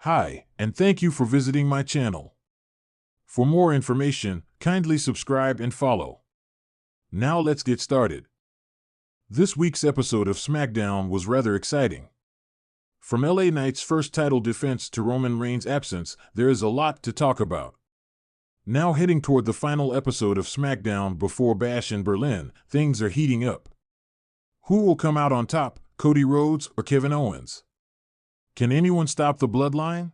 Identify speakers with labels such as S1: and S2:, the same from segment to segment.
S1: Hi, and thank you for visiting my channel. For more information, kindly subscribe and follow. Now let's get started. This week's episode of SmackDown was rather exciting. From LA Knight's first title defense to Roman Reigns' absence, there is a lot to talk about. Now heading toward the final episode of SmackDown before Bash in Berlin, things are heating up. Who will come out on top, Cody Rhodes or Kevin Owens? Can anyone stop the bloodline?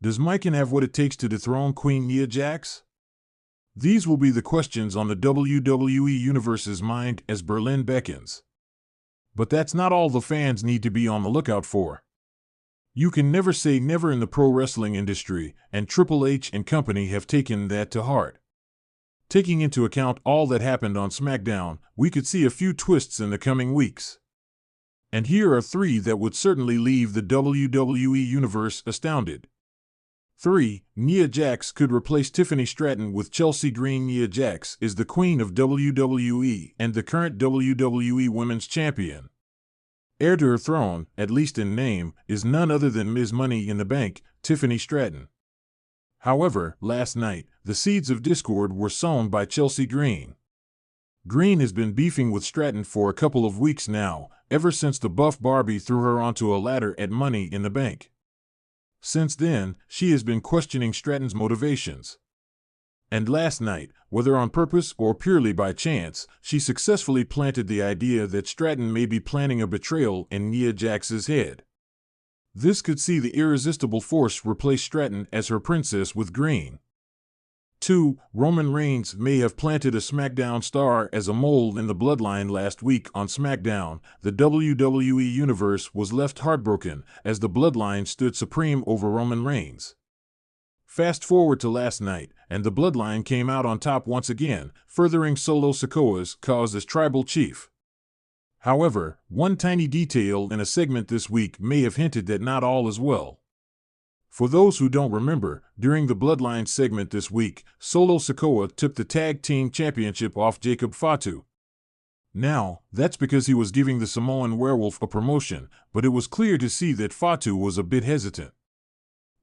S1: Does Myken have what it takes to dethrone Queen Nia Jax? These will be the questions on the WWE Universe's mind as Berlin beckons. But that's not all the fans need to be on the lookout for. You can never say never in the pro wrestling industry, and Triple H and company have taken that to heart. Taking into account all that happened on SmackDown, we could see a few twists in the coming weeks. And here are three that would certainly leave the WWE Universe astounded. 3. Nia Jax could replace Tiffany Stratton with Chelsea Green. Nia Jax is the queen of WWE and the current WWE Women's Champion. Heir to her throne, at least in name, is none other than Ms. Money in the Bank, Tiffany Stratton. However, last night, the seeds of discord were sown by Chelsea Green. Green has been beefing with Stratton for a couple of weeks now, ever since the buff Barbie threw her onto a ladder at Money in the Bank. Since then, she has been questioning Stratton's motivations. And last night, whether on purpose or purely by chance, she successfully planted the idea that Stratton may be planning a betrayal in Nia Jax's head. This could see the irresistible force replace Stratton as her princess with Green. 2. Roman Reigns may have planted a SmackDown star as a mole in the bloodline. Last week on SmackDown, the WWE Universe was left heartbroken as the bloodline stood supreme over Roman Reigns. Fast forward to last night, and the bloodline came out on top once again, furthering Solo Sikoa's cause as tribal chief. However, one tiny detail in a segment this week may have hinted that not all is well. For those who don't remember, during the Bloodline segment this week, Solo Sikoa took the Tag Team Championship off Jacob Fatu. Now, that's because he was giving the Samoan Werewolf a promotion, but it was clear to see that Fatu was a bit hesitant.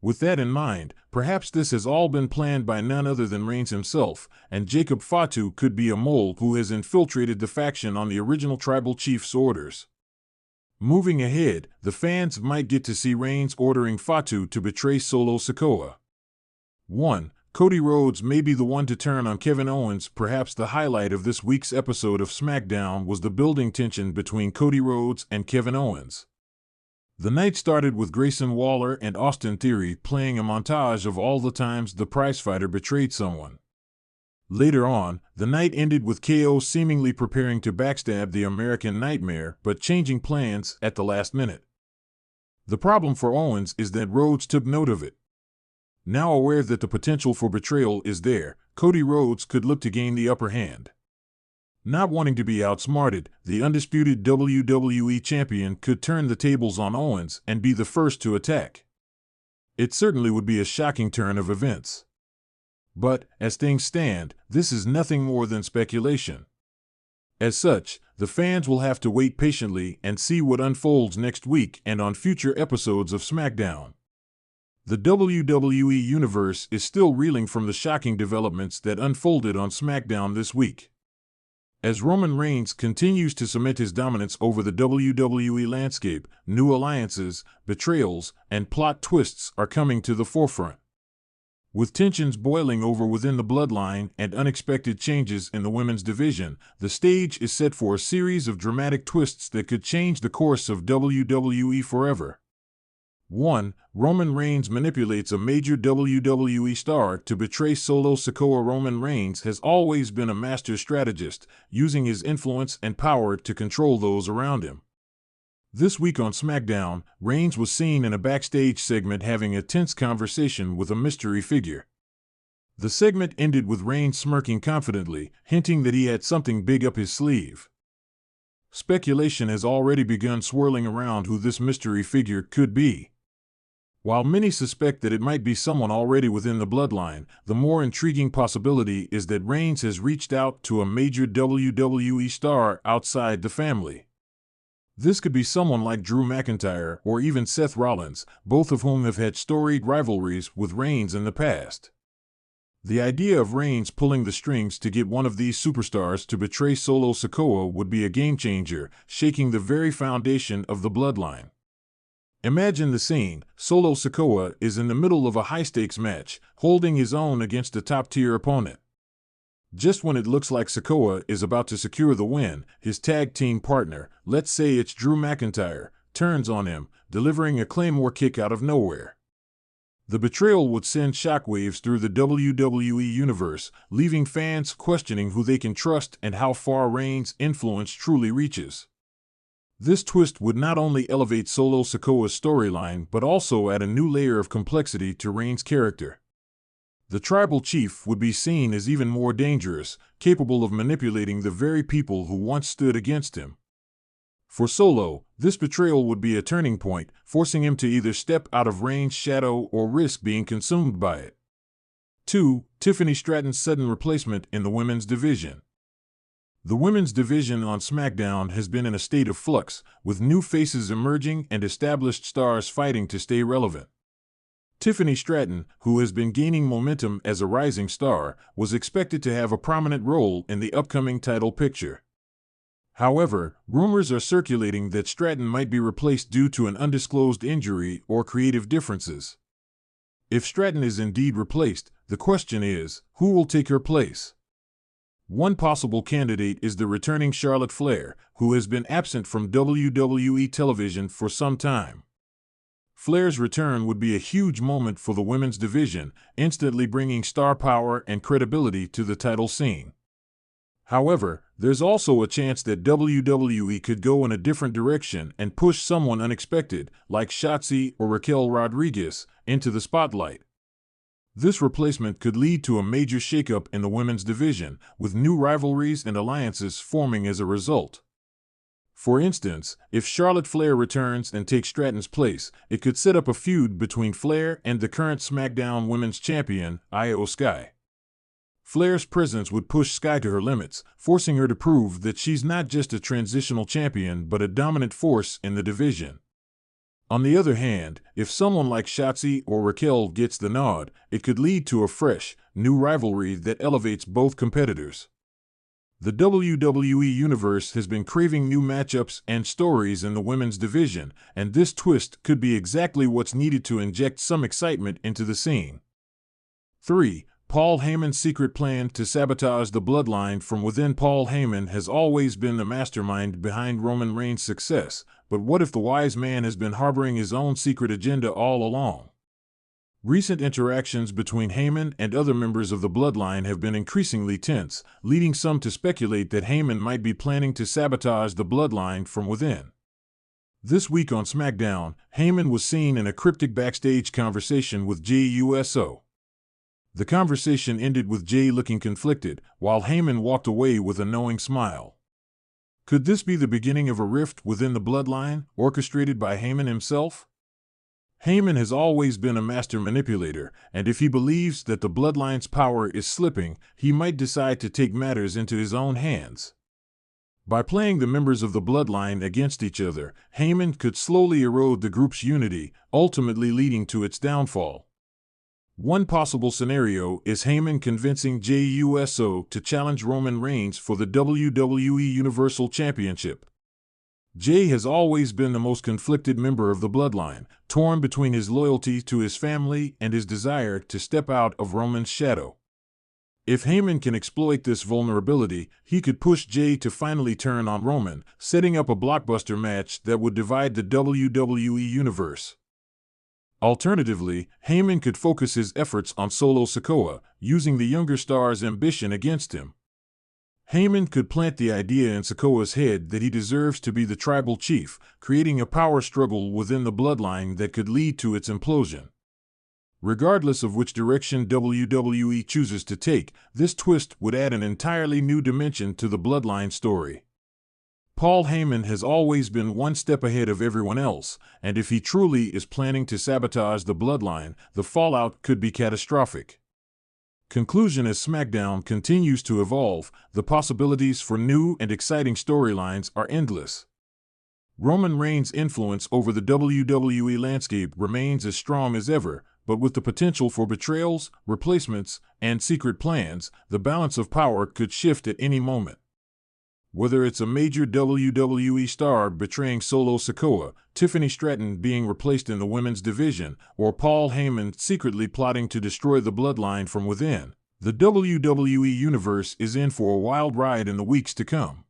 S1: With that in mind, perhaps this has all been planned by none other than Reigns himself, and Jacob Fatu could be a mole who has infiltrated the faction on the original tribal chief's orders. Moving ahead, the fans might get to see Reigns ordering Fatu to betray Solo Sikoa. 1. Cody Rhodes may be the one to turn on Kevin Owens. Perhaps the highlight of this week's episode of SmackDown was the building tension between Cody Rhodes and Kevin Owens. The night started with Grayson Waller and Austin Theory playing a montage of all the times the prizefighter betrayed someone. Later on, the night ended with KO seemingly preparing to backstab the American Nightmare but changing plans at the last minute. The problem for Owens is that Rhodes took note of it. Now aware that the potential for betrayal is there, Cody Rhodes could look to gain the upper hand. Not wanting to be outsmarted, the undisputed WWE Champion could turn the tables on Owens and be the first to attack. It certainly would be a shocking turn of events. But, as things stand, this is nothing more than speculation. As such, the fans will have to wait patiently and see what unfolds next week and on future episodes of SmackDown. The WWE Universe is still reeling from the shocking developments that unfolded on SmackDown this week. As Roman Reigns continues to cement his dominance over the WWE landscape, new alliances, betrayals, and plot twists are coming to the forefront. With tensions boiling over within the bloodline and unexpected changes in the women's division, the stage is set for a series of dramatic twists that could change the course of WWE forever. 1. Roman Reigns manipulates a major WWE star to betray Solo Sikoa. Roman Reigns has always been a master strategist, using his influence and power to control those around him. This week on SmackDown, Reigns was seen in a backstage segment having a tense conversation with a mystery figure. The segment ended with Reigns smirking confidently, hinting that he had something big up his sleeve. Speculation has already begun swirling around who this mystery figure could be. While many suspect that it might be someone already within the bloodline, the more intriguing possibility is that Reigns has reached out to a major WWE star outside the family. This could be someone like Drew McIntyre or even Seth Rollins, both of whom have had storied rivalries with Reigns in the past. The idea of Reigns pulling the strings to get one of these superstars to betray Solo Sikoa would be a game-changer, shaking the very foundation of the bloodline. Imagine the scene. Solo Sikoa is in the middle of a high-stakes match, holding his own against a top-tier opponent. Just when it looks like Sikoa is about to secure the win, his tag team partner, let's say it's Drew McIntyre, turns on him, delivering a Claymore kick out of nowhere. The betrayal would send shockwaves through the WWE universe, leaving fans questioning who they can trust and how far Reigns' influence truly reaches. This twist would not only elevate Solo Sikoa's storyline but also add a new layer of complexity to Reigns' character. The tribal chief would be seen as even more dangerous, capable of manipulating the very people who once stood against him. For Solo, this betrayal would be a turning point, forcing him to either step out of Reigns' shadow or risk being consumed by it. 2. Tiffany Stratton's sudden replacement in the women's division. The women's division on SmackDown has been in a state of flux, with new faces emerging and established stars fighting to stay relevant. Tiffany Stratton, who has been gaining momentum as a rising star, was expected to have a prominent role in the upcoming title picture. However, rumors are circulating that Stratton might be replaced due to an undisclosed injury or creative differences. If Stratton is indeed replaced, the question is, who will take her place? One possible candidate is the returning Charlotte Flair, who has been absent from WWE television for some time. Flair's return would be a huge moment for the women's division, instantly bringing star power and credibility to the title scene. However, there's also a chance that WWE could go in a different direction and push someone unexpected, like Shotzi or Raquel Rodriguez, into the spotlight. This replacement could lead to a major shakeup in the women's division, with new rivalries and alliances forming as a result. For instance, if Charlotte Flair returns and takes Stratton's place, it could set up a feud between Flair and the current SmackDown Women's Champion, Io Sky. Flair's presence would push Sky to her limits, forcing her to prove that she's not just a transitional champion but a dominant force in the division. On the other hand, if someone like Shotzi or Raquel gets the nod, it could lead to a fresh, new rivalry that elevates both competitors. The WWE Universe has been craving new matchups and stories in the women's division, and this twist could be exactly what's needed to inject some excitement into the scene. 3. Paul Heyman's secret plan to sabotage the bloodline from within. Paul Heyman has always been the mastermind behind Roman Reigns' success, but what if the wise man has been harboring his own secret agenda all along? Recent interactions between Heyman and other members of the bloodline have been increasingly tense, leading some to speculate that Heyman might be planning to sabotage the bloodline from within. This week on SmackDown, Heyman was seen in a cryptic backstage conversation with Jey Uso. The conversation ended with Jey looking conflicted, while Heyman walked away with a knowing smile. Could this be the beginning of a rift within the bloodline, orchestrated by Heyman himself? Heyman has always been a master manipulator, and if he believes that the bloodline's power is slipping, he might decide to take matters into his own hands. By playing the members of the bloodline against each other, Heyman could slowly erode the group's unity, ultimately leading to its downfall. One possible scenario is Heyman convincing Jey Uso to challenge Roman Reigns for the WWE Universal Championship. Jey has always been the most conflicted member of the bloodline, torn between his loyalty to his family and his desire to step out of Roman's shadow. If Heyman can exploit this vulnerability, he could push Jey to finally turn on Roman, setting up a blockbuster match that would divide the WWE Universe. Alternatively, Heyman could focus his efforts on Solo Sikoa, using the younger star's ambition against him. Heyman could plant the idea in Sikoa's head that he deserves to be the tribal chief, creating a power struggle within the bloodline that could lead to its implosion. Regardless of which direction WWE chooses to take, this twist would add an entirely new dimension to the bloodline story. Paul Heyman has always been one step ahead of everyone else, and if he truly is planning to sabotage the bloodline, the fallout could be catastrophic. Conclusion: as SmackDown continues to evolve, the possibilities for new and exciting storylines are endless. Roman Reigns' influence over the WWE landscape remains as strong as ever, but with the potential for betrayals, replacements, and secret plans, the balance of power could shift at any moment. Whether it's a major WWE star betraying Solo Sikoa, Tiffany Stratton being replaced in the women's division, or Paul Heyman secretly plotting to destroy the bloodline from within, the WWE Universe is in for a wild ride in the weeks to come.